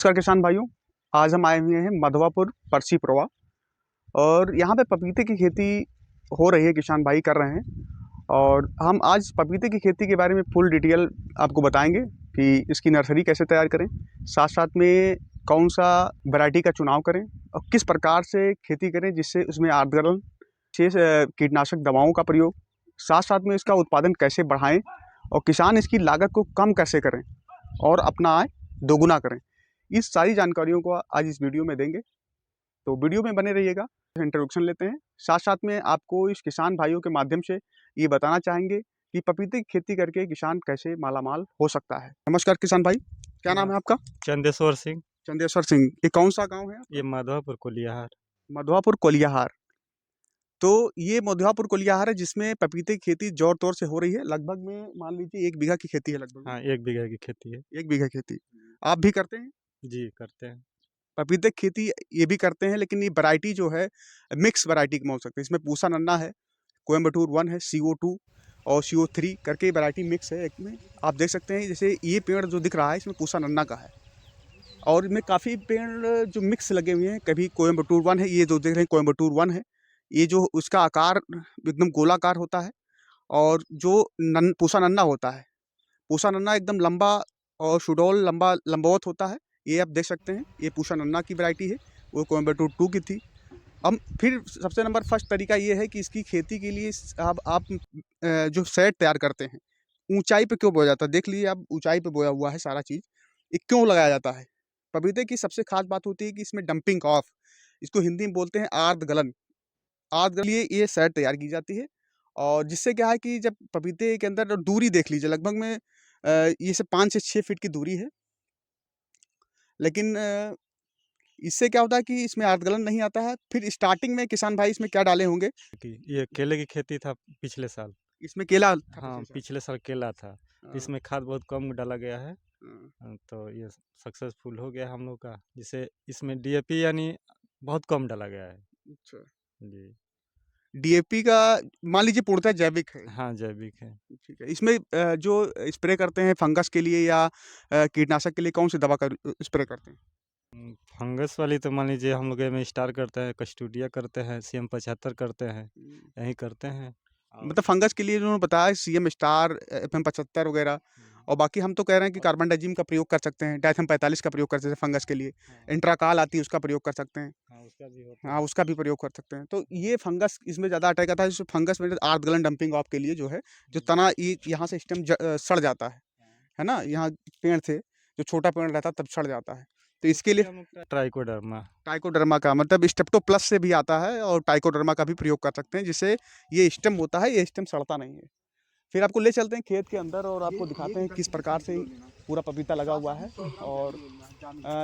नमस्कार किसान भाइयों। आज हम आए हुए हैं मधवापुर परसीपुरवा और यहाँ पे पपीते की खेती हो रही है। किसान भाई कर रहे हैं और हम आज पपीते की खेती के बारे में फुल डिटेल आपको बताएंगे कि इसकी नर्सरी कैसे तैयार करें, साथ साथ में कौन सा वैरायटी का चुनाव करें और किस प्रकार से खेती करें जिससे उसमें आर्द्रगलन शेष कीटनाशक दवाओं का प्रयोग, साथ साथ में इसका उत्पादन कैसे बढ़ाएं और किसान इसकी लागत को कम कैसे करें और अपना आय दोगुना करें। इस सारी जानकारियों को आज इस वीडियो में देंगे, तो वीडियो में बने रहिएगा। इंट्रोडक्शन लेते हैं, साथ साथ में आपको इस किसान भाइयों के माध्यम से ये बताना चाहेंगे कि पपीते की खेती करके किसान कैसे मालामाल हो सकता है। नमस्कार किसान भाई, क्या नाम है आपका? चंदेश्वर सिंह। चंदेश्वर सिंह। ये कौन सा गांव है? ये माधवापुर कोलियाहार। मधवापुर कोलियाहार। तो ये मधवापुर कोलियाहार है जिसमें पपीते की खेती जोर तौर से हो रही है। लगभग में मान लीजिए 1 बीघा की खेती है लगभग। हाँ, 1 बीघा की खेती है। 1 बीघा खेती आप भी करते हैं? जी, करते हैं। पपीते की खेती ये भी करते हैं, लेकिन ये वैरायटी जो है मिक्स वैरायटी की बोल सकते हैं। इसमें पूसा नन्ना है, कोयम्बटूर 1 है, CO2 और CO3 करके वैरायटी मिक्स है एक में। आप देख सकते हैं जैसे ये पेड़ जो दिख रहा है इसमें पूसा नन्ना का है और इनमें काफ़ी पेड़ जो मिक्स लगे हुए हैं। कभी कोयम्बटूर 1 है, ये जो देख रहे हैं कोयम्बटूर 1 है। ये जो उसका आकार एकदम गोलाकार होता है और जो पूसा नन्ना होता है, पूसा नन्ना एकदम लंबा और सुडौल लंबा लंबवत होता है। ये आप देख सकते हैं, ये पूसा नन्ना की वैरायटी है, वो कोयम्बटूर 2 की थी। अब फिर सबसे नंबर फर्स्ट तरीका ये है कि इसकी खेती के लिए आप जो सेट तैयार करते हैं, ऊंचाई पे क्यों बोया जाता है? देख लीजिए आप, ऊंचाई पे बोया हुआ है सारा चीज़। ये क्यों लगाया जाता है? पपीते की सबसे खास बात होती है कि इसमें डंपिंग ऑफ, इसको हिंदी में बोलते हैं आर्द्र गलन। आर्द्र गलन ये सेट तैयार की जाती है और जिससे क्या है कि जब पपीते के अंदर दूरी देख लीजिए, लगभग में ये से 5 से 6 फीट की दूरी है। लेकिन इससे क्या होता है कि इसमें आर्द्रगलन नहीं आता है। फिर स्टार्टिंग में किसान भाई इसमें क्या डाले होंगे? ये केले की खेती था पिछले साल। इसमें केला था हाँ, पिछले साल। पिछले साल केला था। हाँ, इसमें खाद बहुत कम डाला गया है। हाँ, तो ये सक्सेसफुल हो गया हम लोग का। जिसे इसमें DAP यानी बहुत कम डाला गया है। अच्छा। जी। DAP का मान लीजिए पूर्णतः जैविक है। हाँ, जैविक है। ठीक है। इसमें जो स्प्रे करते हैं फंगस के लिए या कीटनाशक के लिए कौन सी दवा का स्प्रे करते हैं? फंगस वाली तो मान लीजिए हम लोग में स्टार करते हैं, कस्टोडिया करते हैं, CM 75 करते हैं, यही करते हैं। मतलब फंगस के लिए उन्होंने बताया CM स्टार, FM 75 वगैरह। और बाकी हम तो कह रहे हैं कि कार्बनडाजिम का प्रयोग कर सकते हैं, डायथम 45 का प्रयोग कर सकते हैं फंगस के लिए। इंट्राकाल आती है, उसका प्रयोग कर सकते हैं। हाँ, उसका भी होता हाँ, है। उसका भी प्रयोग कर सकते हैं। तो ये फंगस इसमें ज़्यादा अटैक आता है। जैसे फंगस में आर्द्रगलन डंपिंग ऑफ के लिए जो है, जो तना ये यहाँ से स्टेम सड़ जाता है ना? यहाँ पेड़ से जो छोटा पेड़ रहता है तब सड़ जाता है। तो इसके लिए ट्राइकोडर्मा। टाइकोडर्मा का मतलब स्टेप्टो प्लस से भी आता है और टाइकोडर्मा का भी प्रयोग कर सकते हैं, जिससे ये स्टेम होता है, ये स्टेम सड़ता नहीं है। फिर आपको ले चलते हैं खेत के अंदर और आपको दिखाते हैं किस प्रकार से पूरा पपीता लगा हुआ है। और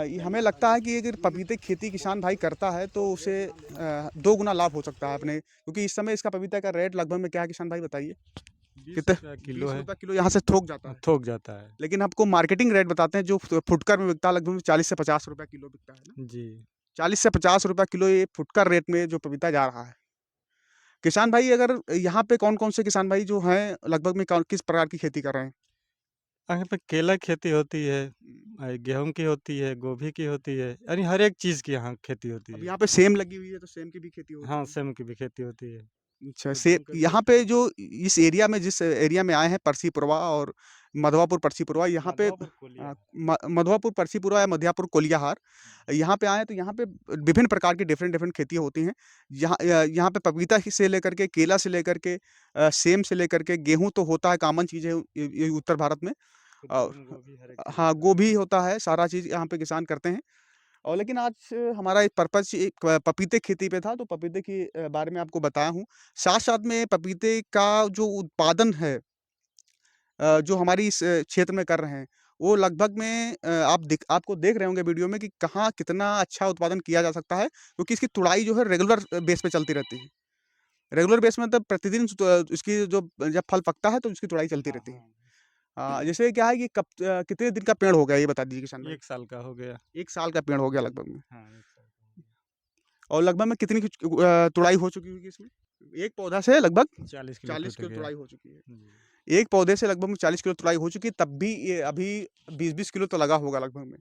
ये हमें लगता है कि अगर पपीते की खेती किसान भाई करता है तो उसे 2 गुना लाभ हो सकता है अपने, क्योंकि इस समय इसका पपीता का रेट लगभग में क्या है किसान भाई बताइए? 20 कितने? रुपया किलो 20 है। रुपये किलो यहाँ से थोक जाता है। थोक जाता है। लेकिन आपको मार्केटिंग रेट बताते हैं जो फुटकर में बिकता है, लगभग 40 से 50 रुपये किलो बिकता है ना। जी। 40 से 50 रुपये किलो ये फुटकर रेट में जो पपीता जा रहा है। किसान भाई अगर यहाँ पे कौन कौन से किसान भाई जो हैं लगभग में किस प्रकार की खेती कर रहे हैं? यहाँ पे केला की खेती होती है, गेहूँ की होती है, गोभी की होती है, यानी हर एक चीज़ की यहाँ खेती होती अब है। यहाँ पे सेम लगी हुई है तो सेम की भी खेती होती हाँ, है। सेम की भी खेती होती है। अच्छा, तो से दोनों का यहाँ पे जो इस एरिया में जिस एरिया में आए हैं परसीपुरवा और मधवापुर परसीपुरवा, यहाँ पे माधवापुर कोलिया। मधवापुर परसीपुरवा या मध्यापुर कोलियाहार, यहाँ पे आए हैं तो यहाँ पे विभिन्न प्रकार की डिफरेंट डिफरेंट खेती होती हैं। यहाँ पे पपीता से लेकर के केला से लेकर के सेम से लेकर के गेहूं तो होता है, कॉमन चीज़ है ये उत्तर भारत में। और गोभी हर एक चीज़ हाँ, होता है। गोभी होता है, सारा चीज़ यहाँ पे किसान करते हैं। और लेकिन आज हमारा एक पर्पज़ एक पपीते की खेती पे था, तो पपीते की बारे में आपको बताया हूँ। साथ-साथ में पपीते का जो उत्पादन है, जो हमारी इस क्षेत्र में कर रहे हैं, वो लगभग में आपको देख रहे होंगे वीडियो में कि कहाँ कितना अच्छा उत्पादन किया जा सकता है, क्योंकि इसकी तुड़ाई जो है रेगुलर बेस पे चलती रहती है। रेगुलर बेस में मतलब प्रतिदिन इसकी जो जब फल पकता है तो इसकी तुड़ाई चलती हाँ, रहती है। हाँ। जैसे क्या है कि कितने दिन का पेड़ हो गया ये बता दीजिए किसान भाई? 1 साल का हो गया। 1 साल का पेड़ हो गया लगभग में। हाँ, 1 साल का हो गया। और लगभग में कितनी तुड़ाई हो चुकी होगी इसमें? एक पौधा से लगभग 40 किलो 40 टूट किलो गया। तुड़ाई हो चुकी है। जी। एक पौधे से लगभग में 40 किलो तुड़ाई हो चुकी है, तब भी ये अभी 20-20 किलो तो लगा होगा लगभग में।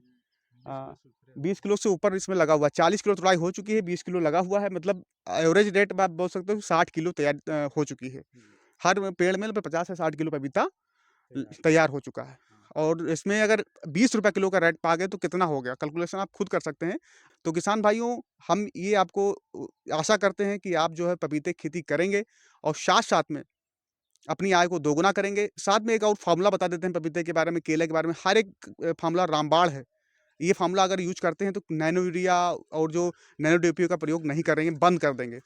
20 किलो से ऊपर इसमें लगा हुआ है। 40 किलो तुड़ाई हो चुकी है, 20 किलो लगा हुआ है, मतलब एवरेज रेट में आप बोल सकते हो 60 किलो तैयार हो चुकी है। हर पेड़ में 50 से 60 किलो पपीता तैयार हो चुका है। और इसमें अगर 20 रुपये किलो का रेट पा गए तो कितना हो गया, कैलकुलेशन आप खुद कर सकते हैं। तो किसान भाइयों, हम ये आपको आशा करते हैं कि आप जो है पपीते की खेती करेंगे और साथ-साथ में अपनी आय को दोगुना करेंगे। साथ में एक और फ़ॉर्मूला बता देते हैं पपीते के बारे में, केले के बारे में। हर एक फ़ॉर्मूला रामबाण है। ये फ़ॉर्मूला अगर यूज़ करते हैं तो नैनो यूरिया और जो नैनो डीएपी का प्रयोग नहीं करेंगे, बंद कर देंगे।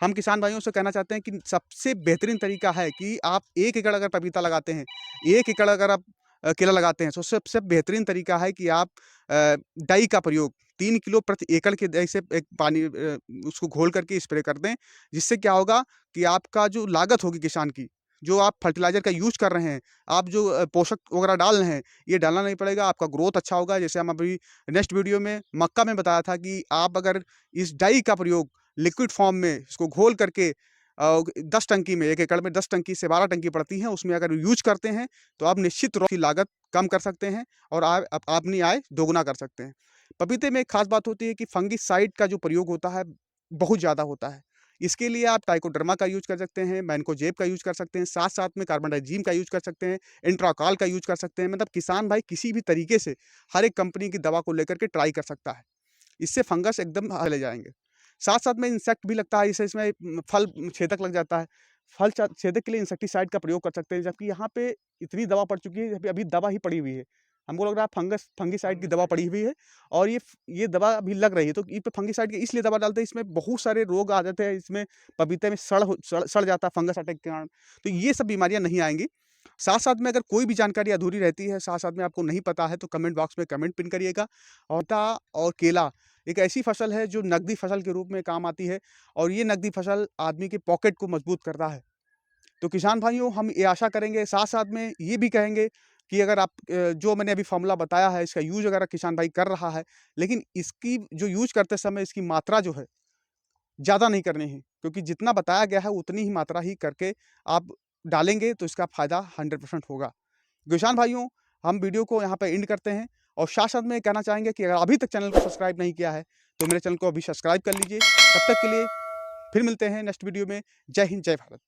हम किसान भाइयों से कहना चाहते हैं कि सबसे बेहतरीन तरीका है कि आप 1 एकड़ अगर पपीता लगाते हैं, 1 एकड़ अगर आप केला लगाते हैं, तो सबसे बेहतरीन तरीका है कि आप डाई का प्रयोग 3 किलो प्रति एकड़ के दर से एक पानी उसको घोल करके स्प्रे कर दें। जिससे क्या होगा कि आपका जो लागत होगी किसान की, जो आप फर्टिलाइज़र का यूज़ कर रहे हैं, आप जो पोषक वगैरह डाल रहे हैं, ये डालना नहीं पड़ेगा, आपका ग्रोथ अच्छा होगा। जैसे हम अभी नेक्स्ट वीडियो में मक्का में बताया था कि आप अगर इस डाई का प्रयोग लिक्विड फॉर्म में इसको घोल करके 10 टंकी में, 1 एकड़ में 10 टंकी से 12 टंकी पड़ती हैं, उसमें अगर यूज़ करते हैं, तो आप निश्चित रूप की लागत कम कर सकते हैं और अपनी आय दोगुना कर सकते हैं। पपीते में एक खास बात होती है कि फंगिसाइड का जो प्रयोग होता है, बहुत ज़्यादा होता है। इसके लिए आप ट्राइकोडर्मा का यूज़ कर सकते हैं, मैनकोजेब का यूज़ कर सकते हैं, साथ-साथ में कार्बनडाज़िम का यूज़ कर सकते हैं, इंट्राकॉल का यूज़ कर सकते हैं। मतलब किसान भाई किसी भी तरीके से हर एक कंपनी की दवा को लेकर के ट्राई कर सकता है। इससे फंगस एकदम चले जाएँगे। साथ-साथ में इंसेक्ट भी लगता है, इससे इसमें फल छेदक लग जाता है। फल छेदक के लिए इंसेक्टिसाइड का प्रयोग कर सकते हैं, जबकि यहाँ पे इतनी दवा पड़ चुकी है, अभी दवा ही पड़ी हुई है। हमको लग रहा है फंगिसाइड की दवा पड़ी हुई है और ये दवा अभी लग रही है, तो इस पे फंगिसाइड की इसलिए दवा डालते हैं, इसमें बहुत सारे रोग आ जाते हैं, इसमें पपीते में सड़ जाता है फंगस अटैक के कारण, तो ये सब बीमारियाँ नहीं आएँगी। साथ-साथ में अगर कोई भी जानकारी अधूरी रहती है, साथ-साथ में आपको नहीं पता है, तो कमेंट बॉक्स में कमेंट पिन करिएगा। और केला एक ऐसी फसल है जो नकदी फसल के रूप में काम आती है और ये नकदी फसल आदमी के पॉकेट को मजबूत करता है। तो किसान भाइयों, हम ये आशा करेंगे, साथ-साथ में ये भी कहेंगे कि अगर आप जो मैंने अभी फ़ॉर्मूला बताया है, इसका यूज़ अगर किसान भाई कर रहा है, लेकिन इसकी जो यूज़ करते समय इसकी मात्रा जो है, ज़्यादा नहीं करनी है। क्योंकि जितना बताया गया है, उतनी ही मात्रा ही करके आप डालेंगे, तो इसका फ़ायदा 100% होगा। किसान भाइयों, हम वीडियो को यहाँ पे एंड करते हैं और साथ-साथ में कहना चाहेंगे कि अगर अभी तक चैनल को सब्सक्राइब नहीं किया है, तो मेरे चैनल को अभी सब्सक्राइब कर लीजिए। तब तक के लिए फिर मिलते हैं नेक्स्ट वीडियो में। जय हिंद, जय भारत।